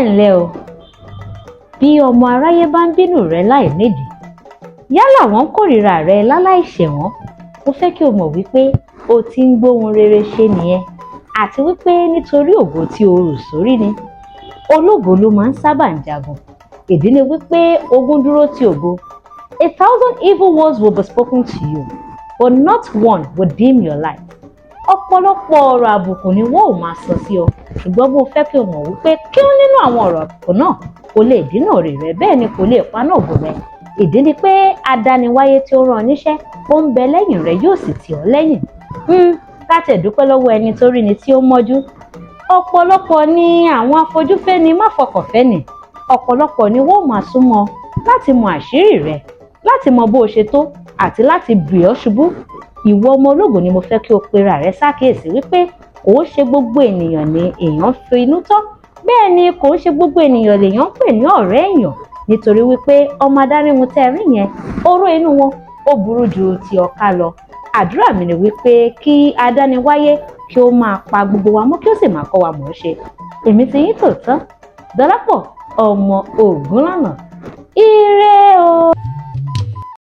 ǹlẹ́ o, bí ọmọ aráyé bá ń bínú rẹ láì nídìí, yálà wọ́n kórìíra rẹ láláìṣẹ̀ wọ́n, mo fẹ́ kí o mọ̀ wípé o ti ń gbóhun rere ṣe nìyẹn, àti wípé nítorí ògo tí o rù sórí ni. Ológo ló máa ń sábà ń jagun. Ìdí ni wípé ogun dúró ti ògo. 1,000 evil words will be spoken to you, but not one will dim your light. Ọ̀pọ̀lọpọ̀ ọ̀rọ̀ àbùkù ni wọ́n ò máa sọ sí ọ, ṣùgbọ́n mo fẹ́ kí o mọ̀ wípé kí ó nínú àwọn ọ̀rọ̀ àbùkù náà kò lè dínà òrè rẹ, bẹ́ẹ̀ ni kò lè paná ògo rẹ. Ìdí ni pé adániwáyé tí ó rán ọ níṣẹ́ ó ń bẹ lẹ́yìn rẹ, yóò sì tì ọ́ lẹ́yìn. Láti ẹ̀dúpẹ́ lọ́wọ́ ẹni tó rí ni tí ó mọ́jú. Ọ̀pọ̀lọpọ̀ ni àwọn afojúfẹ́ni má fọkànfẹ́ni. Ọ̀pọ̀lọpọ̀ ni wọ́n máa súnmọ́ láti mọ àṣírí rẹ, láti mọ bó o ṣe tó àti láti bì ọ́ ṣubú. Ìwọ ọmọ ológo ni mo fẹ́ kí o pera rẹ sákìyèsí wípé kò ń ṣe gbogbo ènìyàn ni èèyàn fi inú tọ́, bẹ́ẹ̀ ni kò ń ṣe gbogbo ènìyàn lèèyàn ń pè ní ọ̀rẹ́ èèyàn, nítorí wípé ọmọ adáríhun tẹ́ rí yẹn, oró inú wọn ó burú ju ti ọ̀ka lọ. Àdúrà mi ni wípé kí adániwáyé kí ó máa pa gbogbo wa mọ́, kí ó sì máa kọ́ wa mọ̀ ọ́ ṣe. Èmi ti yín tòótọ́, Dọlápọ̀ ọmọ Ògúnlànà. Ire o.